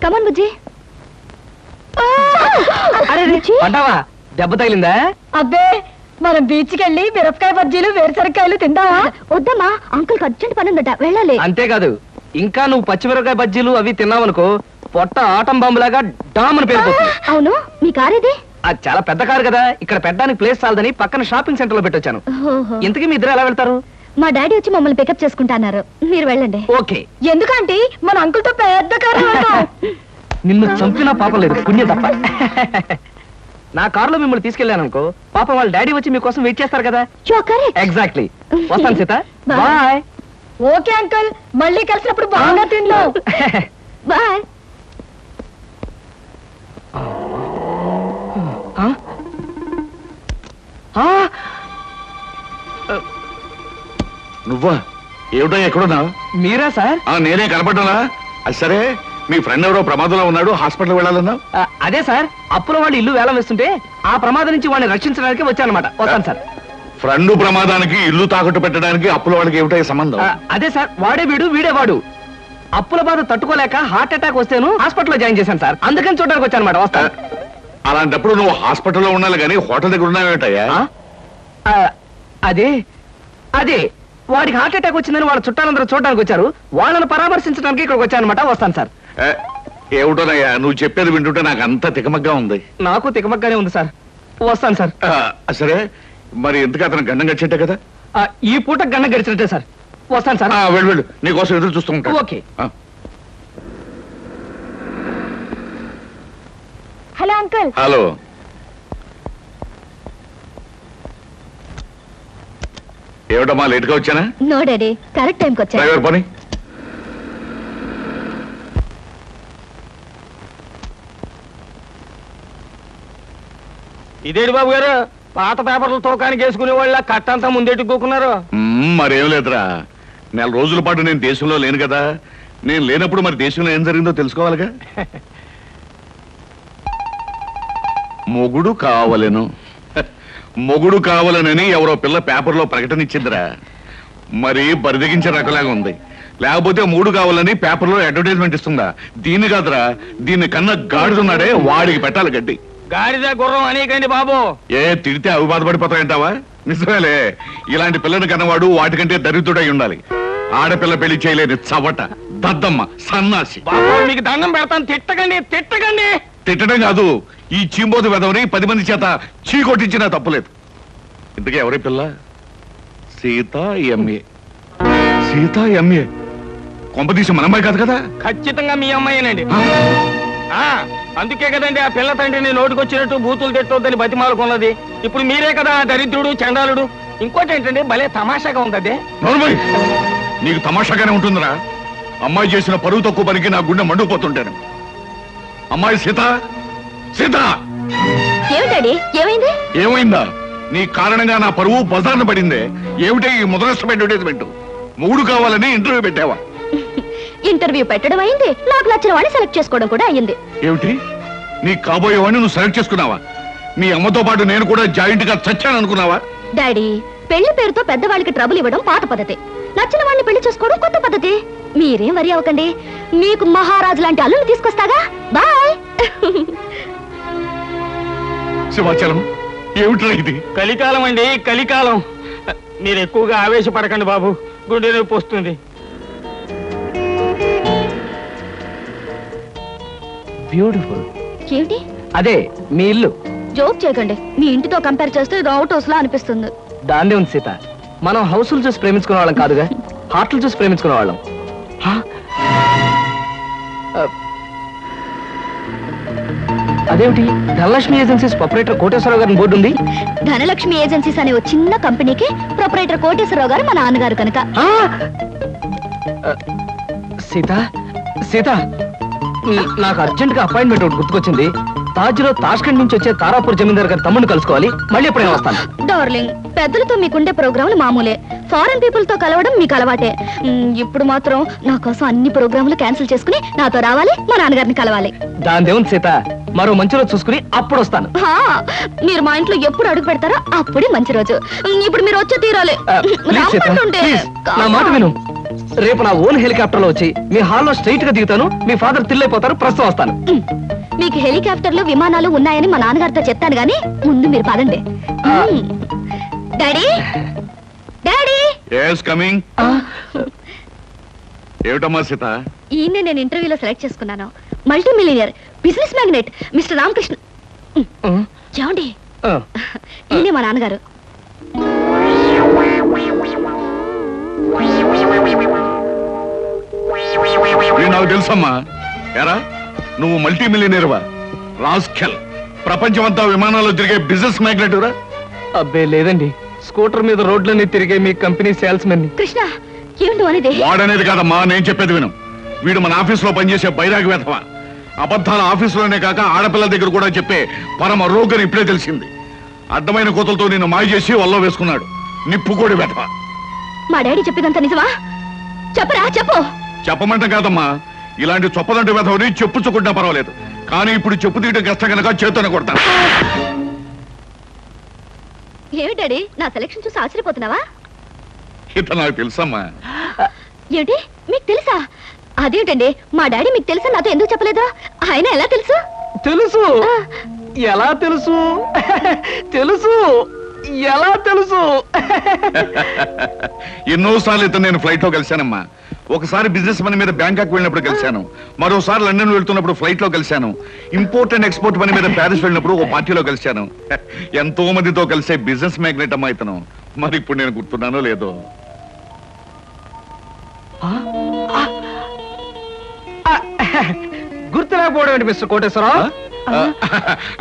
కమాన్ బుజ్జి. పడ్డావా? దెబ్బ తగిలిందా? అబ్బే, మనం బీచ్కి వెళ్ళి మిరపకాయ బజ్జీలు వేరుసరికాయలు తిందామా? వద్దమ్మా, అంకుల్ అర్జెంట్ పని ఉందట, వెళ్ళాలి. అంతేకాదు, ఇంకా నువ్వు పచ్చిమిరపకాయ బజ్జీలు అవి తిన్నావనుకో పొట్ట ఆటం బాంబులాగా డామని పేరుపోతుంది. అవును, మీ కార్ ఇది? అది చాలా పెద్ద కారు కదా, ఇక్కడ పెట్టడానికి ప్లేస్ చాలదని పక్కన షాపింగ్ సెంటర్ లో పెట్టొచ్చాను. ఇంతకీ మీ ఇద్దరు ఎలా వెళ్తారు? మా డాడీ వచ్చి మమ్మల్ని పికప్ చేసుకుంటున్నారు, మీరు వెళ్ళండి. ఓకే. ఎందుకంటే మన అంకుల్ తో పెద్ద కారు. నిన్ను చంపినా పాపం లేదు, పుణ్యం తప్ప. నా కారులో మిమ్మల్ని తీసుకెళ్ళాను అనుకో, పాపం వాళ్ళ డాడీ వచ్చి మీకోసం వెయిట్ చేస్తారు కదా. ఎగ్జాక్ట్లీ. వస్తాను సీత, బాయ్. ఓకే అంకుల్, మళ్ళీ కలిసినప్పుడు బాగా తిందాం. బాయ్. నువ్వా? ఏమిటో ఎక్కడున్నా? మీరా సార్? నేనే కనపడ్డానా? అది సరే, మీ ఫ్రెండ్ ఎవరో ప్రమాదంలో ఉన్నాడు, హాస్పిటల్ వెళ్ళాలన్నా? అదే సార్, అప్పులో వాళ్ళు ఇల్లు వేలం వేస్తుంటే ఆ ప్రమాదం నుంచి వాడిని రక్షించడానికి వచ్చానమాట. వస్తాను సార్. ఫ్రెండ్ ప్రమాదానికి ఇల్లు తాకట్టు పెట్టడానికి అప్పుల వాళ్ళకి ఏమిటో సంబంధం? అదే సార్, వాడే వీడు వీడే వాడు. అప్పుల బాధ తట్టుకోలేక హార్ట్ అటాక్ వస్తేను హాస్పిటల్లో జాయిన్ చేశాను సార్, అందుకని చూడడానికి వచ్చానమాట. వస్తాను. అలాంటప్పుడు నువ్వు హాస్పిటల్లో ఉండాలి కానీ హోటల్ దగ్గర ఉన్నావేటయ్యా? అదే అదే వాడికి హార్ట్ అటాక్ వచ్చిందని వాళ్ళ చుట్టాలందరూ చూడడానికి వచ్చారు, వాళ్ళని పరామర్శించడానికి ఇక్కడికి వచ్చానమాట. వస్తాను సార్. ఏమిటోనయ్యా నువ్వు చెప్పేది వింటుంటే నాకు అంత తికమగ్గా ఉంది. నాకు తికమగ్గానే ఉంది సార్. వస్తాను సార్. సరే, మరి ఎందుకు అతను గండం గడిచేట్టే కదా? ఈ పూట గండం గడిచినట్టే సార్. వస్తాను సార్. వెళ్ళు వెళ్ళు, నీకోసం ఎదురు చూస్తూ ఉంటాను. ఓకే. Hello uncle. హలో. ఏమిటమ్మా లేట్ గా వచ్చానా? నో డాడీ, కరెక్ట్ టైంకి వచ్చా. డ్రైవర్ పని. ఇదేంటి బాబు గారు, పాత పేపర్లు తోకానికి వేసుకునే వాళ్ళ కట్టంతా ముందెట్టుకోకున్నారు? మరేం లేదురా, నెల రోజుల పాటు నేను దేశంలో లేను కదా. నేను లేనప్పుడు మరి దేశంలో ఏం జరిగిందో తెలుసుకోవాలిగా. మొగుడు కావలను మొగుడు కావాలనని ఎవరో పిల్ల పేపర్లో ప్రకటన ఇచ్చిందిరా. మరి బరిదగించే రకలాగా ఉంది. లేకపోతే మూడు కావాలని పేపర్లో అడ్వర్టైజ్మెంట్ ఇస్తుందా? దీన్ని కాదురా, దీన్ని కన్నా గాడిదున్నాడే వాడికి పెట్టాలి గడ్డి. గాడిద గుర్రం అనేకండి బాబు. తిడితే అవి బాధపడిపోతాయంటావా? నిజమేలే, ఇలాంటి పిల్లని కన్నవాడు వాటికంటే దరిద్రుడై ఉండాలి. ఆడపిల్ల పెళ్లి చేయలేని చవట, దద్దమ్మ, సన్నాసి. మీకు దండం పెడతాను, తిట్టకండి తిట్టకండి. తిట్టడం కాదు, ఈ చీంబోతు వెదవని 10 మంది చేత చీ కొట్టించినా తప్పులేదు. ఇంతకీ ఎవరి పిల్ల? సీత ఎంఏ. సీత ఎంఏ కొంపదీసి మన అమ్మాయి కాదు కదా? ఖచ్చితంగా మీ అమ్మాయినండి. అందుకే కదండి ఆ పిల్ల తండ్రిని నోటికొచ్చినట్టు బూతులు తిట్టొద్దని బతిమాలకున్నది. ఇప్పుడు మీరే కదా దరిద్రుడు చండాలుడు. ఇంకోటి ఏంటంటే భలే తమాషాగా ఉంది. అదే నీకు తమాషాగానే ఉంటుందిరా. అమ్మాయి చేసిన పరువు తక్కువ పనికి నా గుండె మండుకుపోతుంటాను. అమ్మాయి సీత, సీత. ఏమైంది? ఏమైందా? నీ కారణంగా నా పరువు బజార్న పడిందే. ఏమిటే ఈ ముదనష్టం అడ్వర్టైజ్మెంట్? మూడు కావాలని ఇంటర్వ్యూ పెట్టావా? ఇంటర్వ్యూ పెట్టడం అయింది, నాకు నచ్చిన వాడిని సెలెక్ట్ చేసుకోవడం కూడా అయింది. ఏమిటి, నీ కాబోయేవాడిని నువ్వు సెలెక్ట్ చేసుకున్నావా? మీ అమ్మతో పాటు నేను కూడా జాయింట్ గా చచ్చాను అనుకున్నావా? డాడీ, పెళ్లి పేరుతో పెద్దవాళ్ళకి ట్రబుల్ ఇవ్వడం పాత పద్ధతి, నచ్చిన వాడిని పెళ్లి చేసుకోవడం కొత్త పద్ధతి. మీరేం వరి అవ్వకండి, మీకు మహారాజు లాంటి అల్లుని తీసుకొస్తాగా. బాయ్. శివాచలం, ఏమిట్రా ఇది? కలికాలం అండి, కలికాలం. మీరు ఎక్కువగా ఆవేశపడకండి బాబు, గుండె నొప్పి వస్తుంది. బ్యూటిఫుల్. ఏంటి? అదే మీ ఇల్లు. జోక్ చేయకండి, మీ ఇంటితో కంపేర్ చేస్తే ఇది అవుట్ హౌస్ లా అనిపిస్తుంది. దాన్నే ఉంది సీత, మనం హౌస్లు చూసి ప్రేమించుకునే వాళ్ళం కాదుగా, హార్ట్లు చూసి ప్రేమించుకునే వాళ్ళం. అదేమిటి, ధనలక్ష్మి ఏజెన్సీస్ ప్రొపరేటర్ కోటేశ్వరరావు గారి బోర్డు ఉంది. ధనలక్ష్మి ఏజెన్సీస్ అనే ఒక చిన్న కంపెనీకి ప్రొపరేటర్ కోటేశ్వరరావు గారు మా నాన్నగారు కనుక. సీత, సీత, నాకు అర్జెంట్ గా అపాయింట్మెంట్ ఒకటి గుర్తుకొచ్చింది. తాజ్ లో తాష్కండ్ నుంచి వచ్చే తారాపూర్ జమీందార్ గారి తమ్ముడిని కలుసుకోవాలి. మళ్ళీ ఎప్పుడైనా వస్తాను. డార్లింగ్, పెద్దలతో మీకుండే ప్రోగ్రాములు మామూలే, ఫారెన్ పీపుల్ తో కలవడం మీకు అలవాటే. ఇప్పుడు మాత్రం నా కోసం అన్ని ప్రోగ్రాములు క్యాన్సిల్ చేసుకుని నాతో రావాలి, మా నాన్నగారిని కలవాలి. దాని దేవుని సీత, మరో మంచి రోజు చూసుకుని అప్పుడు వస్తాను. మీరు మా ఇంట్లో ఎప్పుడు అడుగు పెడతారో అప్పుడే మంచి రోజు. ఇప్పుడు మీరు వచ్చే తీరాలి. నా మాట విను. రేపు నా ఓన్ హెలికాప్టర్ లో వచ్చి మీ హాల్లో స్ట్రైట్ గా దిగుతాను. మీ ఫాదర్ తిల్లైపోతారు. ప్రస్తుతం వస్తాను. మీకు హెలికాప్టర్లు విమానాలు ఉన్నాయని మా నాన్నగారితో చెప్తాను గానీ ముందు మీరు పదండి. Daddy daddy coming. ఏమిటమ్మా సీత? ఈయన్ని నేను ఇంటర్వ్యూలో సెలెక్ట్ చేసుకున్నాను. Multi millionaire business magnate mister Ramakrishna. చూడండి, ఈయనే మా నాన్నగారు. నాకు తెలుసమ్మా. ఎరా నువ్వు మల్టీ మిలియనర్వా? రాస్కెల్, ప్రపంచమంతా విమానాల్లో తిరిగే బిజినెస్ మ్యాగ్నెట్ రా? అబ్బే లేదండి, స్కూటర్ మీద రోడ్లన్నీ తిరిగే మీ కంపెనీ సేల్స్ మెన్. కృష్ణ ఏమిటి అనేది? వాడనేది కాదమ్మా, నేను చెప్పేది విను. వీడు మన ఆఫీస్ లో పనిచేసే బైరాగి వెధవ. అబద్ధాల ఆఫీసులోనే కాక ఆడపిల్లల దగ్గర కూడా చెప్పే పరమ రోగని ఇప్పుడే తెలిసింది. అడ్డమైన కోతలతో నిన్ను మాయ చేసి వల్ల వేసుకున్నాడు. నిప్పుకోడి వెధవ. మా డాడీ చెప్పేదంతా నిజమా? చెప్పరా, చెప్పు. చెప్పమంటే కాదమ్మా, ఇలాంటి చొప్పదంటి వెధవని చెప్పుచ్చుకుంటా పర్వాలేదు, కానీ ఇప్పుడు చెప్పు తీయడం కష్టం కనుక చేతోనే కొడతాను. ఏమిటి డాడీ, నా సెలక్షన్ చూసి ఆశ్చర్యపోతున్నావా? ఇత నాకు తెలుసమ్మా. ఏమిటి, మీకు తెలుసా? అదేమిటండి, మా డాడీ మీకు తెలుసా నాతో ఎందుకు చెప్పలేదు? ఆయన ఎలా తెలుసు? తెలుసు. ఎలా తెలుసు? తెలుసు. ఎలా తెలుసు? ఎన్నోసార్లు ఇతను నేను ఫ్లైట్ లో కలిశానమ్మా. ఒకసారి బిజినెస్ పని మీద బ్యాంకాక్ వెళ్ళినప్పుడు కలిశాను. మరోసారి లండన్ వెళ్తున్నప్పుడు ఫ్లైట్ లో కలిశాను. ఇంపోర్ట్ అండ్ ఎక్స్పోర్ట్ పని మీద ప్యారిస్ వెళ్ళినప్పుడు ఓ పార్టీలో కలిశాను. ఎంతో మందితో కలిసే బిజినెస్ మ్యాగ్నెట్ అమ్మా ఇతను. మరి ఇప్పుడు నేను గుర్తున్నానో లేదో. గుర్తులేకపోవడం ఏంటి మిస్టర్ కోటేశ్వరరావు?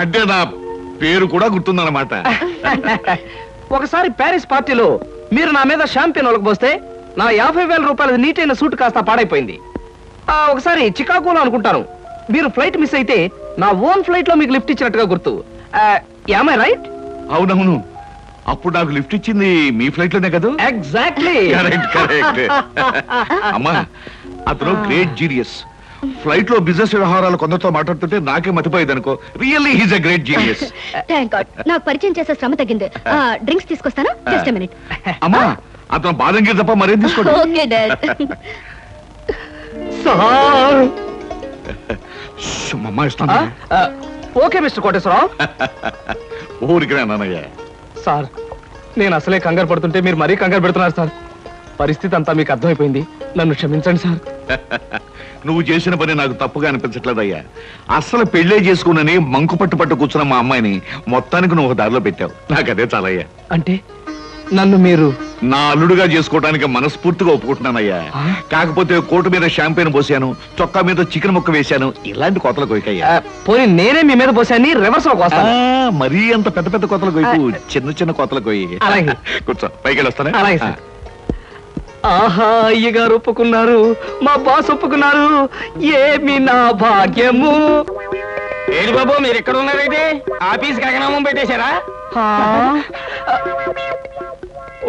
అంటే నా పేరు కూడా గుర్తుందన్నమాట. ఒకసారి ప్యారిస్ పార్టీలో మీరు నా మీద షాంపియన్ ఒలకపోస్తే నా 50,000 రూపాయల నీటైన సూట్ కాస్త పాడైపోయింది. ఒకసారి చికాగోలో అనుకుంటాను మీరు ఫ్లైట్ మిస్ అయితే నా ఓన్ ఫ్లైట్ లో మీకు లిఫ్ట్ ఇచ్చినట్టుగా గుర్తు. Am I right? అవునవును, అప్పుడు నాకు లిఫ్ట్ ఇచ్చింది మీ ఫ్లైట్ లోనే కదా? ఎగ్జాక్ట్లీ. Correct correct. అమ్మా, అతను గ్రేట్ జీనియస్. ఫ్లైట్ లో బిజినెస్ వ్యవహారాలు కొందరితో మాట్లాడుతుంటే నాకే మతిపోయేది అనుకో. Really he's a great genius. Thank God, నాకు పరిచయం చేసే శ్రమ తగ్గింది. డ్రింక్స్ తీసుకొస్తాను, జస్ట్ ఎ మినిట్. అమ్మా, అతను బాదం గీర్ తప్ప మరేం తీసుకోండి. Okay dad. అమ్మా ఇస్తాను. Okay mister Koteswararao. ఊరికి నాన్నయ్య. సార్, నేను అసలే కంగారు పడుతుంటే మీరు మరీ కంగారు పెడుతున్నారు సార్. పరిస్థితి అంతా మీకు అర్థమైపోయింది, నన్ను క్షమించండి సార్. నువ్వు చేసిన పని నాకు తప్పుగా అనిపించట్లేదయ్యా. అస్సలు పెళ్లే చేసుకున్నని మంకు పట్టు కూర్చున్న మా అమ్మాయిని మొత్తానికి నువ్వు దారిలో పెట్టావు. నాకదే చాలయ్యా. అంటే నన్ను మీరు నా అల్లుడుగా చేసుకోవడానికి మనస్ఫూర్తిగా ఒప్పుకుంటున్నానయ్యా. కాకపోతే కోటు మీద షాంపెయిన్ పోసాను, చొక్కా మీద చికెన్ ముక్క వేశాను. ఇలాంటి కోతలు కొయ్యకయ్యా. పోనీ నేనే మీ మీద పోసాన్ని రివర్స్ లో కోస్తాను. మరీ అంత పెద్ద పెద్ద కోతలు కొయ్యకు, చిన్న చిన్న కోతలు కొయ్యి. అలాగే. కూర్చో, పైకి వెళ్ళొస్తానే. అలాగే సార్. ఆహా, అయ్యగారు ఒప్పుకున్నారు, మా బాస్ ఒప్పుకున్నారు. ఏమి నా భాగ్యము. ఏడు బాబు, మీరు ఎక్కడ ఉన్నారైతే ఆఫీస్ గగనామం పెట్టేశారా?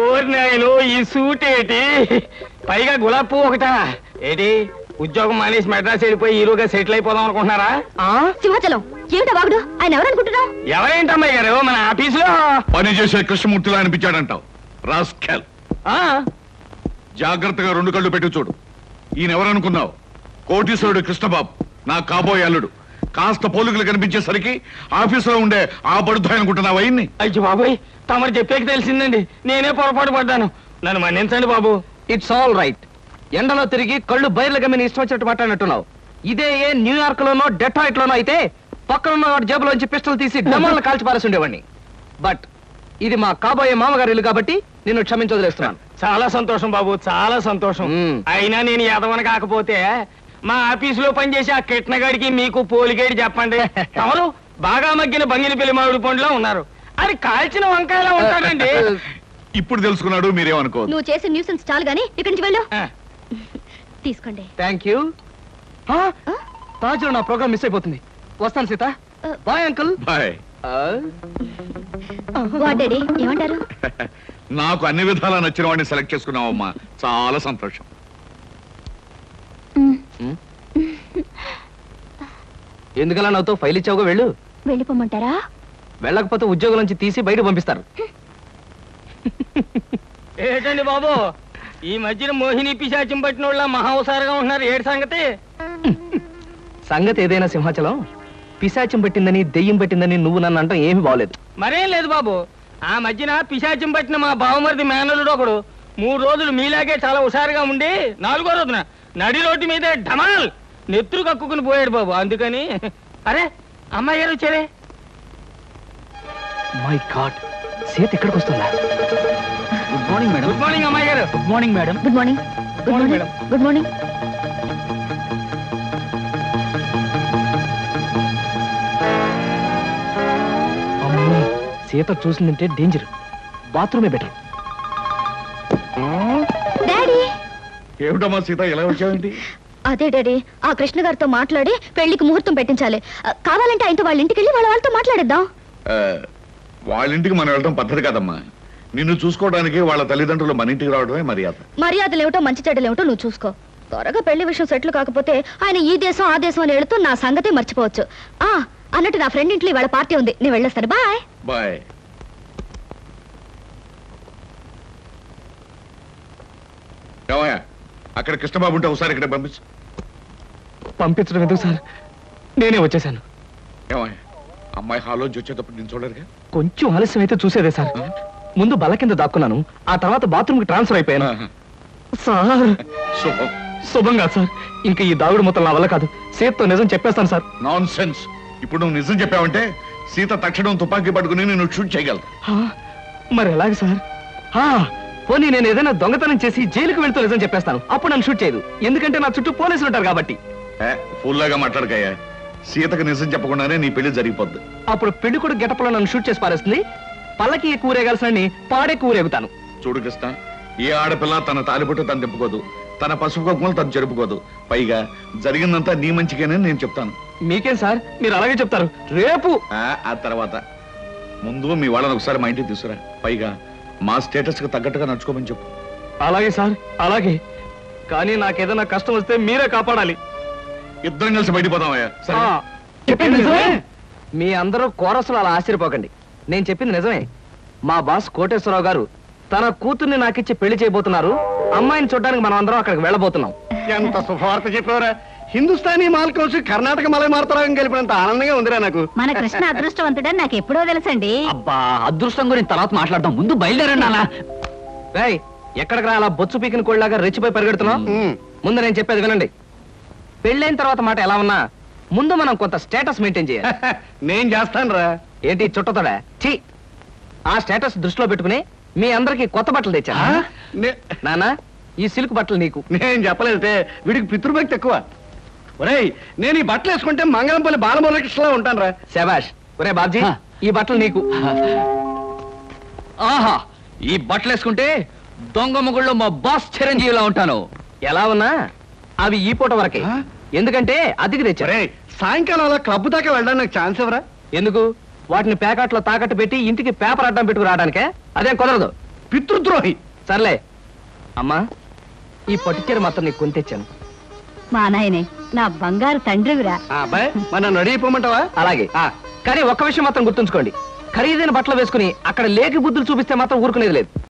ఓరి నాయను, ఈ సూట్ ఏంటి, పైగా గులాబీ పువ్వు ఒకటా ఏంటి? ఉద్యోగం మానేసి మెడ్రాస్ వెళ్ళిపోయి హీరోగా సెటిల్ అయిపోదాం అనుకుంటున్నారా? సింహాచలం ఏమిటా వాగుడు? ఆయన ఎవరనుకుంటున్నావు? ఎవరేంటమ్మాయి గారు, మన ఆఫీసులో పని చేసే కృష్ణమూర్తిలా అనిపించాడంటావు. రాస్కెల్, జాగ్రత్తగా 2 కళ్ళు పెట్టి చూడు. ఈయన ఎవరనుకున్నావు? కోటీశ్వరుడు కృష్ణబాబు, నా కాబోయే అల్లుడు. కాస్త పోలికలు కనిపించేసరికి ఆఫీసులో ఉండే ఆ బడుద్దాయి అనుకుంటున్నావు అయ్యింది. అయ్యో బాబోయ్, తమరు చెప్పేకి తెలిసిందండి, నేనే పొరపాటు పడ్డాను, నన్ను మన్నించండి బాబు. It's all right. ఎండలో తిరిగి కళ్ళు బయర్లు గమ్మిని ఇష్టం వచ్చినట్టు మాట్లాడినట్టున్నావు. ఇదే న్యూయార్క్ లోనో డెట్రాయిట్ లోనో అయితే పక్కనున్న వాడి జేబులోంచి పిస్టల్ తీసి డమాలను కాల్చి పారేసి ఉండేవాడిని. బట్ ఇది మా కాబోయే మామగారి ఇల్లు కాబట్టి నిన్ను క్షమించొదిలేస్తున్నాను. చాలా సంతోషం బాబు, చాలా సంతోషం. అయినా నేను యాదవని కాకపోతే మా ఆఫీసులో పనిచేసే ఆ కిట్నగాడికి మీకు పోలిగేడి చెప్పండి. తమరు బాగా మగ్గిన బంగిని పెళ్లి మామిడి పండులో ఉన్నారు, అది కాల్చిన వంకాయలా ఉంటాడండి. ఇప్పుడు తెలుసుకున్నాడు, మీరేమనుకో. నువ్వు చేసే న్యూసెన్స్ చాలు గానీ ఇక్కడి నుంచి వెళ్ళు. తీసుకోండి. Thank you. తాజులో నా ప్రోగ్రామ్ మిస్ అయిపోతుంది. వస్తాను Sita. Bye uncle. Bye. Daddy ఏమంటారు? నాకు అన్ని విధాలా నచ్చిన వాడిని సెలెక్ట్ చేసుకున్నావమ్మా, చాలా సంతోషం. ఎందుకలా నాతో ఫైల్ ఇచ్చావుగా, వెళ్ళు. వెళ్ళిపోమంటారా? వెళ్ళకపోతే ఉద్యోగం నుంచి తీసి బయట పంపిస్తారు. ఏంటండి బాబు, ఈ మధ్యన మోహిని పిశాచం పట్టిన వాళ్ళ మహావసారంగా ఉంటున్నారు. ఏడు సంగతి? సంగతి ఏదైనా సింహాచలం, పిశాచం పట్టిందని దెయ్యం పట్టిందని నువ్వు నన్ను అంటాం ఏమీ బాగలేదు. మరేం లేదు బాబు. ఆ మధ్యన పిశాచం పట్టిన మా బావమరిది మేనలుడు ఒకడు 3 రోజులు మీలాగే చాలా హుషారుగా ఉండి 4వ రోజున నడి రోడ్డు మీదే ఢమాల్ నెత్తురు కక్కుకుని పోయాడు బాబు. అందుకని అరే అమ్మాయి గారు వచ్చారే. మై గాడ్, సీత ఇక్కడికి వస్తుందా? Good morning madam. Good morning అమ్మాయి గారు. Good morning madam. Good morning. Good morning morning. Good morning. అమ్మో, సీత చూసిందంటే డేంజర్. బాత్రూమే బెటర్. డాడీ, ఏమిటమ్మా సీత ఎలా వచ్చావేంటి? అదే డాడీ, ఆ కృష్ణ గారితో మాట్లాడి పెళ్లికి ముహూర్తం పెట్టించాలి. కావాలంటే ఆయనతో వాళ్ళ ఇంటికి వెళ్ళి వాళ్ళతో మాట్లాడిద్దాం. వాళ్ళ ఇంటికి మనం వెళ్ళడం పద్ధతి కాదమ్మా. నిన్ను చూసుకోవడానికి వాళ్ళ తల్లిదండ్రులు మన ఇంటికి రావడమే మర్యాద. మర్యాదలేమిటో మంచి చెడ్డలేమిటో నువ్వు చూసుకో. త్వరగా పెళ్లి విషయం సెటిల్ కాకపోతే ఆయన ఈ దేశం ఆ దేశం అని వెళుతూ నా సంగతే మర్చిపోవచ్చు. అన్నట్టు నా ఫ్రెండ్ ఇంట్లో ఇవాళ పార్టీ ఉంది, నేను వెళ్ళొస్తాను. Bye bye. ఏమయ్యా, అక్కడ కృష్ణబాబు ఉంటే ఒకసారి ఇక్కడ పంపించు. పంపించడం ఎందుకు సార్, నేనే వచ్చేసాను. ఏమయ్యా, అమ్మాయి హాలోంచి వచ్చేటప్పుడు నేను చూడరుగా? కొంచెం ఆలస్యం అయితే చూసేదే సార్. ముందు బల్ల కింద దాక్కున్నాను, ఆ తర్వాత బాత్రూమ్ కి ట్రాన్స్ఫర్ అయిపోయాను. సార్ శుభం. శుభంగా సార్, ఇంకా ఈ దాగుడు మొత్తం నా వల్ల కాదు. సీతతో నిజం చెప్పేస్తాను సార్. Non sense. ఇప్పుడు నువ్వు నిజం చెప్పావంటే సీత తక్షణం తుపాకీ పట్టుకుని నేను షూట్ చేయగలను. మరి ఎలాగ సార్? పోనీ నేను ఏదైనా దొంగతనం చేసి జైలుకు వెళ్తూ నిజం చెప్పేస్తాను, అప్పుడు నన్ను షూట్ చేయదు. ఎందుకంటే నా చుట్టూ పోలీసులు ఉంటారు కాబట్టి. ఫుల్లాగా మాట్లాడకయ్యా. సీతకు నిజం చెప్పకుండానే నీ పెళ్లి జరిగిపోద్ది. అప్పుడు పెళ్లి కూడా గెటప్లో నన్ను షూట్ చేసి పారేస్తుంది. పల్లకి కూరేగాల్సిన పాడే కూరేగుతాను. చూడు కృష్ణ, ఏ ఆడపిల్ల తన తాలిబొట్టు తను తిప్పుకోదు, తన పసుపు కుంకుమలు తను జరుపుకోదు. పైగా జరిగిందంతా నీ మంచిగానే నేను చెప్తాను. మీకేం సార్, మీరు అలాగే చెప్తారు. రేపు ఆ తర్వాత ముందు మీ వాళ్ళని ఒకసారి మా ఇంటికి తీసుకురా. పైగా మా స్టేటస్ కి తగ్గట్టుగా నడుచుకోమని చెప్పు. అలాగే సార్, అలాగే. కానీ నాకేదైనా కష్టం వస్తే మీరే కాపాడాలి. ఇద్దరం కలిసి బయటపోదామయ్యా. సరే? చెప్పింది నిజమే. మీ అందరూ కోరసులు అలా ఆశ్చర్యపోకండి. నేను చెప్పింది నిజమే. మా బాస్ కోటేశ్వరరావు గారు తన కూతుర్ని నాకిచ్చి పెళ్లి చేయబోతున్నారు. అమ్మాయిని చూడడానికి మనం అందరం అక్కడికి వెళ్ళబోతున్నాం. ఎంత శుభవార్త చెప్పారా. హిందుస్థానీ మాల్ కౌన్సి కర్ణాటక మలై మార్తరాగం కలిపినంత ఆనందంగా ఉందిరా నాకు. మన కృష్ణ అదృష్టవంతుడని నాకు ఎప్పుడో తెలుసండి. అబ్బా, అదృష్టం గురించి తర్వాత మాట్లాడదాం, ముందు బయలుదేరండి అలా. రేయ్, ఎక్కడికి రా అలా బొచ్చు పీకిన కోళ్ళలాగా రెచ్చిపోయి పరిగెడుతున్నాం? ముందు నేను చెప్పేది వినండి. పెళ్ళైన తర్వాత మాట ఎలా ఉన్నా ముందు మనం కొంత స్టేటస్ మెయింటైన్ చేయాలి. నేను చేస్తాను రా. ఏంటి చుట్టతోడా? ఛీ! ఆ స్టేటస్ దృష్టిలో పెట్టుకుని మీ అందరికి కొత్త బట్టలు తెచ్చా. నానా, ఈ సిల్క్ బట్టలు నీకు. నేను చెప్పలేదే, వీడికి పితృభక్తి ఎక్కువ. ఒరేయ్, నేను ఈ బట్టలు వేసుకుంటే మంగళంపల్లి బాలమురకృష్ణలా ఉంటాను రా. శబాష్. ఒరే బాబ్జీ, ఈ బట్టలు నీకు. ఆహా, ఈ బట్టలు వేసుకుంటే దొంగ మొగుళ్ళు మా బాస్ చిరంజీవిలా ఉంటాను. ఎలా ఉన్నా అవి ఈ పూట వరకే. ఎందుకంటే అద్దెకి తెచ్చా. ఒరేయ్, సాయంకాలం అలా క్లబ్ దాకా వెళ్ళడానికి నాకు ఛాన్స్ ఇవ్వరా? ఎందుకు? వాటిని ప్యాకెట్లో తాకట్టు పెట్టి ఇంటికి పేపర్ అడ్డం పెట్టుకు రావడానికే. అదేం కుదరదు. పితృద్రోహి. సర్లే అమ్మా, ఈ పట్టుచీర మాత్రం నీకు కొని తెచ్చాను. మా నాయనే నా బంగారు తండ్రివిరా. అబ్బాయి, మన నన్ను అడిగిపోమంటావా? అలాగే. కానీ ఒక్క విషయం మాత్రం గుర్తుంచుకోండి, ఖరీదైన బట్టలు వేసుకుని అక్కడ లేకి బుద్ధులు చూపిస్తే మాత్రం ఊరుకునేది లేదు.